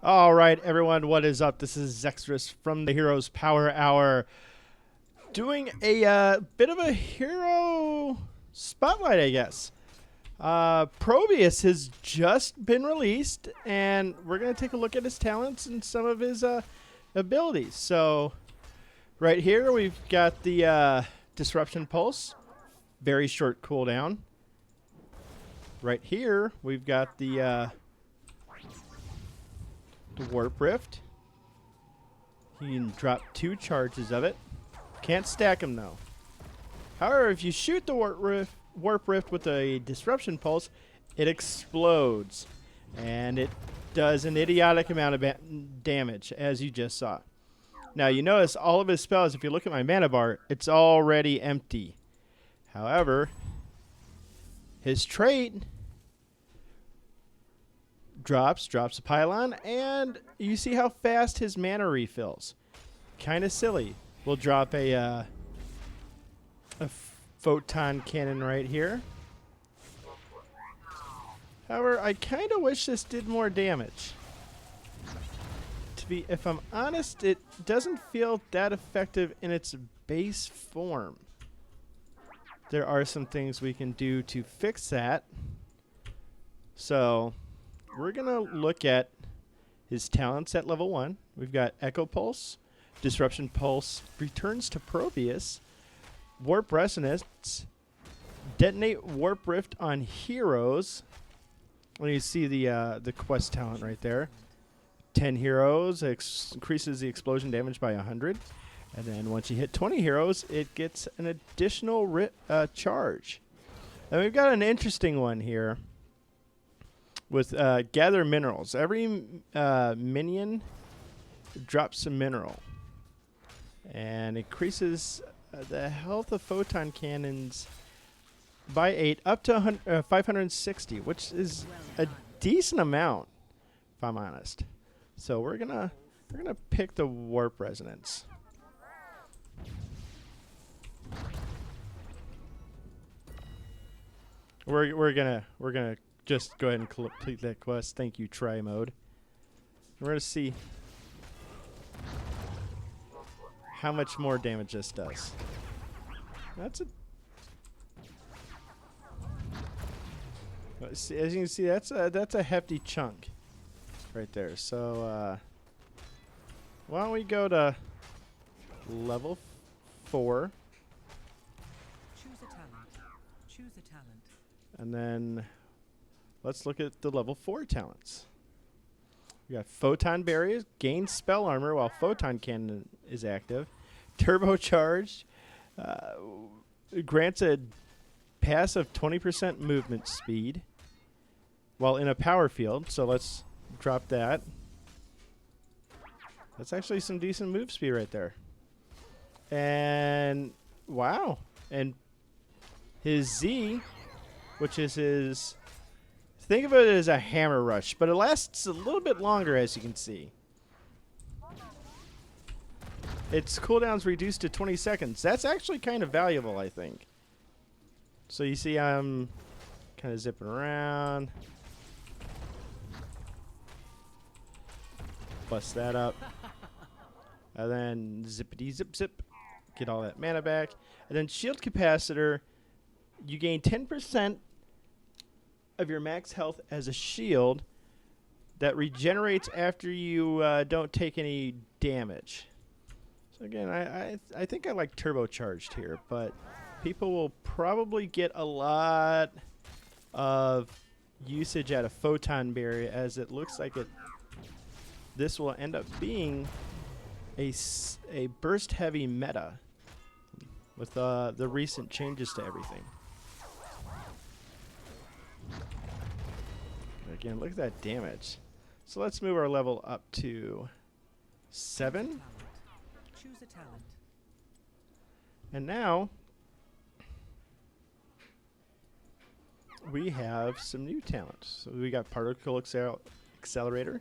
All right, everyone, what is up? This is Zexerous from the Heroes Powerhour, doing a bit of a hero spotlight, I guess. Probius has just been released, and we're going to take a look at his talents and some of his abilities. So, right here, we've got the Disruption Pulse, very short cooldown. Right here, we've got the Warp Rift. You can drop 2 charges of it. Can't stack them though. However, if you shoot the Warp Rift with a Disruption Pulse, it explodes. And it does an idiotic amount of damage, as you just saw. Now, you notice all of his spells, if you look at my mana bar, it's already empty. However, his trait drops a pylon, and you see how fast his mana refills. Kind of silly. We'll drop a photon cannon right here. However, I kind of wish this did more damage. If I'm honest, it doesn't feel that effective in its base form. There are some things we can do to fix that. So, we're going to look at his talents at level 1. We've got Echo Pulse, Disruption Pulse, Returns to Probius, Warp Resonance, Detonate Warp Rift on Heroes. When you see the quest talent right there. 10 heroes increases the explosion damage by 100. And then once you hit 20 heroes, it gets an additional charge. And we've got an interesting one here with Gather Minerals. Every minion drops a mineral. And increases the health of photon cannons by 8 up to 560, which is a decent amount, if I'm honest. So we're gonna pick the Warp Resonance. We're gonna just go ahead and complete that quest. Thank you, try mode. We're gonna see how much more damage this does. That's a as you can see, that's a hefty chunk right there. So why don't we go to level 4? Choose a talent. Choose a talent. And then let's look at the level 4 talents. We got Photon Barriers, gains spell armor while Photon Cannon is active. Turbocharged, grants a passive 20% movement speed while in a power field. So let's drop that. That's actually some decent move speed right there. And wow. And his Z, which is his, think of it as a hammer rush, but it lasts a little bit longer, as you can see. Its cooldown's reduced to 20 seconds. That's actually kind of valuable, I think. So you see I'm kind of zipping around. Bust that up. And then zippity zip zip. Get all that mana back. And then shield capacitor. You gain 10% of your max health as a shield that regenerates after you don't take any damage. So again, I think I like turbocharged here, but people will probably get a lot of usage out of Photon Barrier, as it looks like this will end up being a burst heavy meta with the recent changes to everything. Again, look at that damage. So let's move our level up to 7. Choose a talent. And now we have some new talents. So we got Particle Accelerator.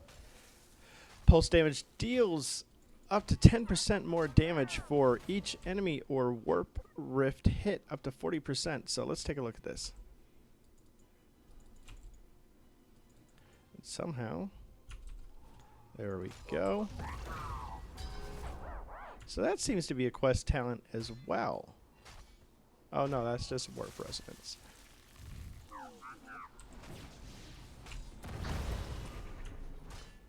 Pulse damage deals up to 10% more damage for each enemy or Warp Rift hit, up to 40%. So let's take a look at this. Somehow There we go. So that seems to be a quest talent as well. Oh no, that's just Warp Resonance.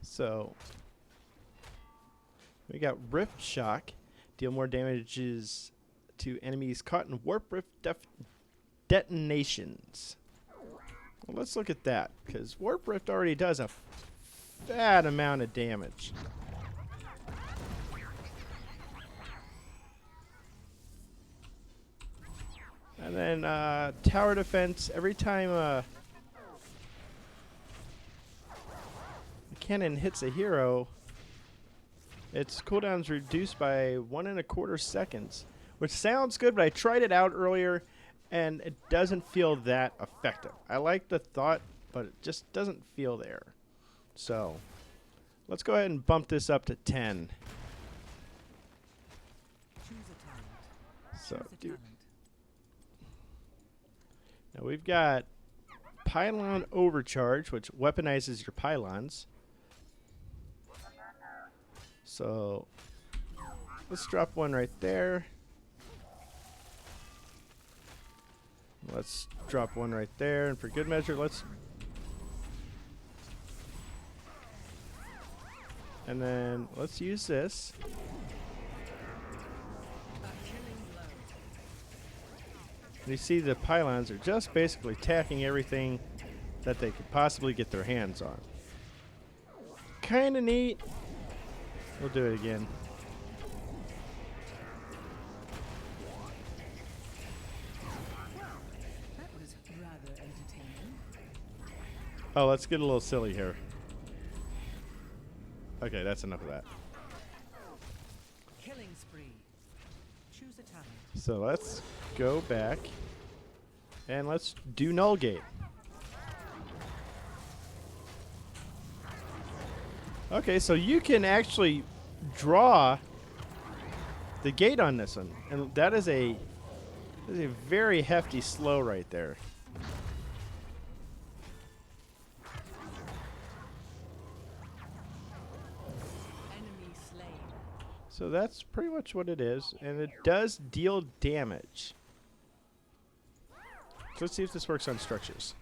So we got Rift Shock. Deal more damages to enemies caught in Warp Rift detonations. Well, let's look at that, because Warp Rift already does a fat amount of damage. And then tower defense, every time a cannon hits a hero, its cooldown's reduced by 1.25 seconds, which sounds good, but I tried it out earlier and it doesn't feel that effective. I like the thought, but it just doesn't feel there. So let's go ahead and bump this up to 10. Choose a talent. So, Choose a dude. talent. Now we've got Pylon Overcharge, which weaponizes your pylons. So let's drop one right there. Let's drop one right there. And for good measure, let's... And then let's use this. A killing blow. And you see the pylons are just basically attacking everything that they could possibly get their hands on. Kinda neat. We'll do it again. That was rather entertaining. Oh, let's get a little silly here. Okay, that's enough of that. Killing spree. Choose a talent. So let's go back and let's do Null Gate. Okay, so you can actually draw the gate on this one, and that is a very hefty slow right there. Enemy slain. So that's pretty much what it is, and it does deal damage. So let's see if this works on structures.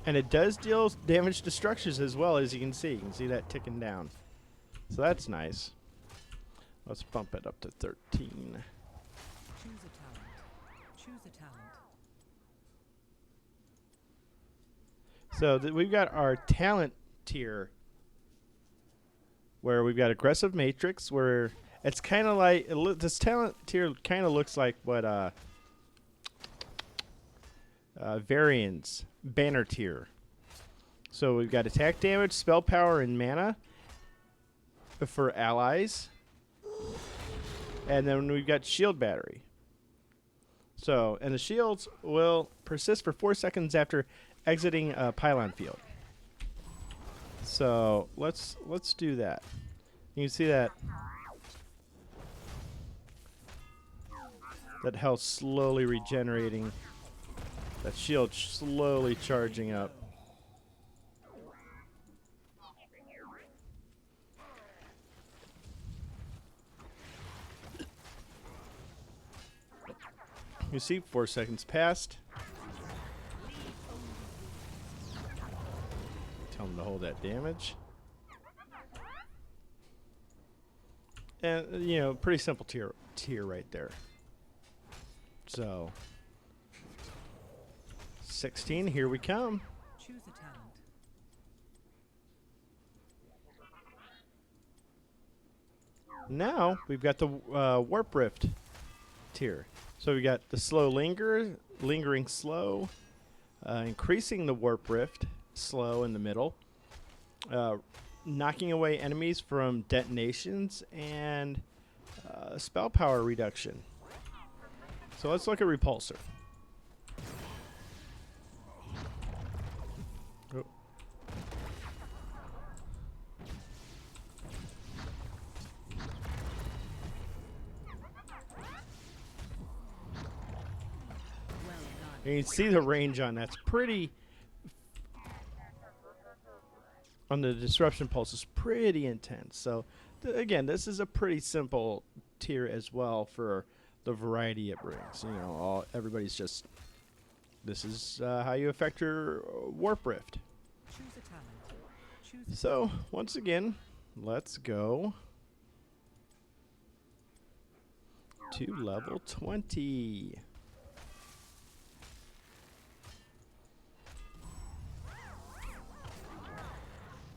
And it does deal damage to structures as well, as you can see. You can see that ticking down. So that's nice. Let's bump it up to 13. Choose a talent. Choose a talent. So we've got our talent tier, where we've got aggressive matrix, where it's kind of like this talent tier kind of looks like what Varian's banner tier. So we've got attack damage, spell power, and mana for allies, and then we've got shield battery. So, and the shields will persist for 4 seconds after exiting a pylon field. So let's do that. You can see that health slowly regenerating. That shield slowly charging up. You see, 4 seconds passed. Tell him to hold that damage. And, you know, pretty simple tier right there. So, 16, here we come. Choose a talent. Now, we've got the Warp Rift tier. So we got the slow lingering slow, increasing the Warp Rift, slow in the middle, knocking away enemies from detonations, and spell power reduction. So let's look at Repulsor. Oh. And you can see the range on that's pretty. On the disruption pulse is pretty intense. So again, this is a pretty simple tier as well for the variety it brings. You know, everybody's just. This is how you affect your Warp Rift. Choose a talent. Choose a So once again, let's go to level 20.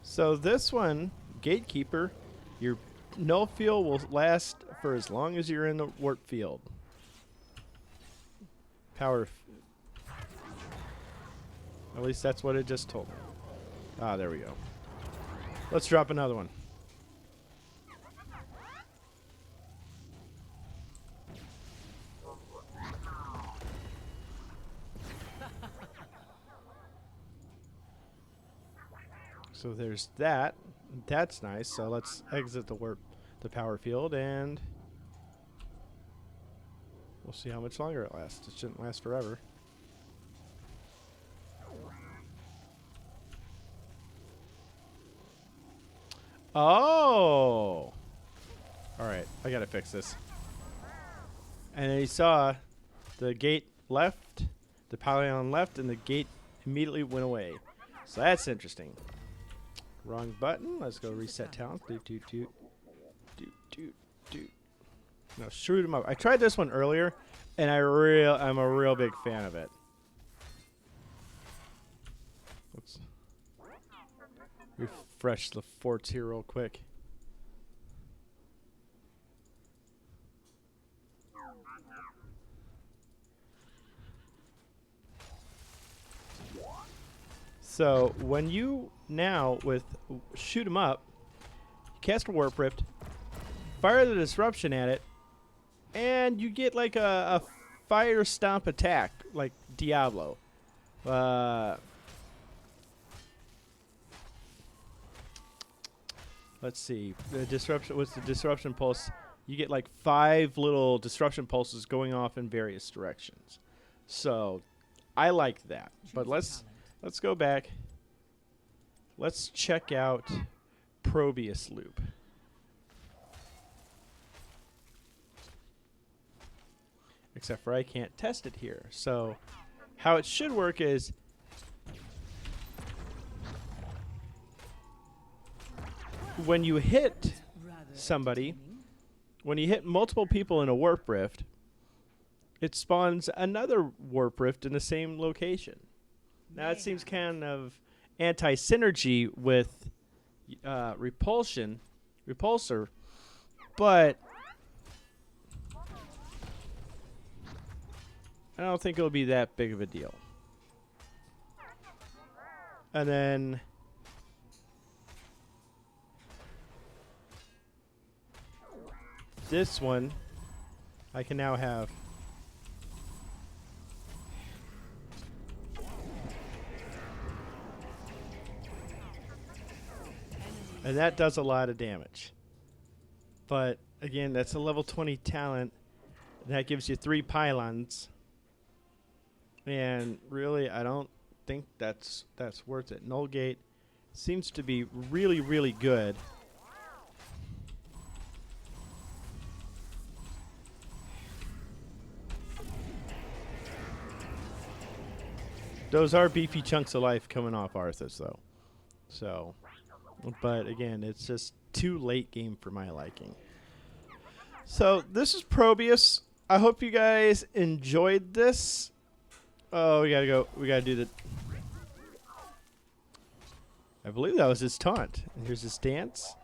So this one, Gatekeeper, your null field will last for as long as you're in the warp field. At least that's what it just told me. Ah, there we go. Let's drop another one. So there's that. That's nice. So let's exit the power field, and we'll see how much longer it lasts. It shouldn't last forever. Oh! Alright, I gotta fix this. And then you saw the gate left, the pylon left, and the gate immediately went away. So that's interesting. Wrong button. Let's go reset talent. No, shoot him up. I tried this one earlier, and I'm a real big fan of it. Let's refresh the forts here real quick. So when you now with shoot 'em up, cast a Warp Rift, fire the disruption at it, and you get like a fire stomp attack like Diablo. Let's see. The disruption. What's the disruption pulse? You get like 5 little disruption pulses going off in various directions. So I like that. But let's go back. Let's check out Probius loop. Except for I can't test it here. So how it should work is when you hit somebody, when you hit multiple people in a Warp Rift, it spawns another Warp Rift in the same location. Now it seems kind of anti-synergy with repulsor, but I don't think it'll be that big of a deal. And then this one, I can now have and that does a lot of damage. But again, that's a level 20 talent. That gives you 3 pylons. And really, I don't think that's worth it. Null Gate seems to be really, really good. Those are beefy chunks of life coming off Arthas, though. So, but again, it's just too late game for my liking. So this is Probius. I hope you guys enjoyed this. Oh, we gotta go. We gotta do the. I believe that was his taunt. And here's his dance.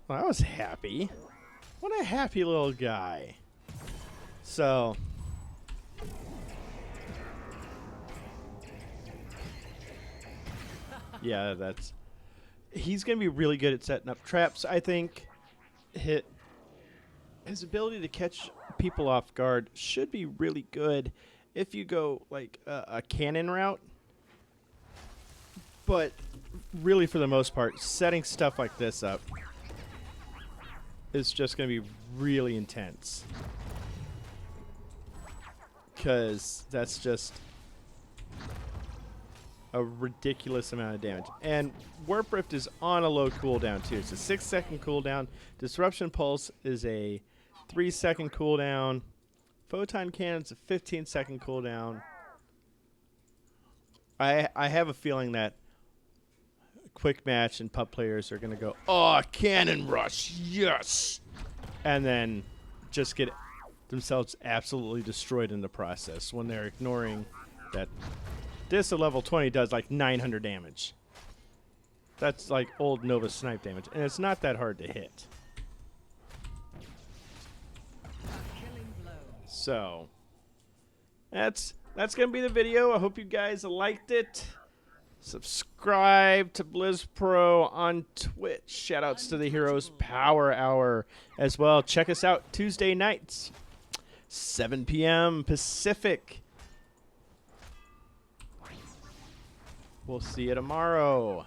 Well, I was happy. What a happy little guy. So. Yeah, that's. He's going to be really good at setting up traps. I think his ability to catch people off guard should be really good if you go like a cannon route. But really, for the most part, setting stuff like this up is just going to be really intense. Because that's just a ridiculous amount of damage. And Warp Rift is on a low cooldown too. It's a 6-second cooldown. Disruption Pulse is a 3-second cooldown. Photon Cannon's a 15-second cooldown. I have a feeling that Quick Match and pup players are going to go, oh, Cannon Rush, yes! And then just get themselves absolutely destroyed in the process when they're ignoring that this at level 20 does like 900 damage. That's like old Nova Snipe damage, and it's not that hard to hit. So that's gonna be the video. I hope you guys liked it. Subscribe to Blizz Pro on Twitch. Shoutouts to the Heroes Power Hour as well. Check us out Tuesday nights, 7 p.m. Pacific. We'll see you tomorrow.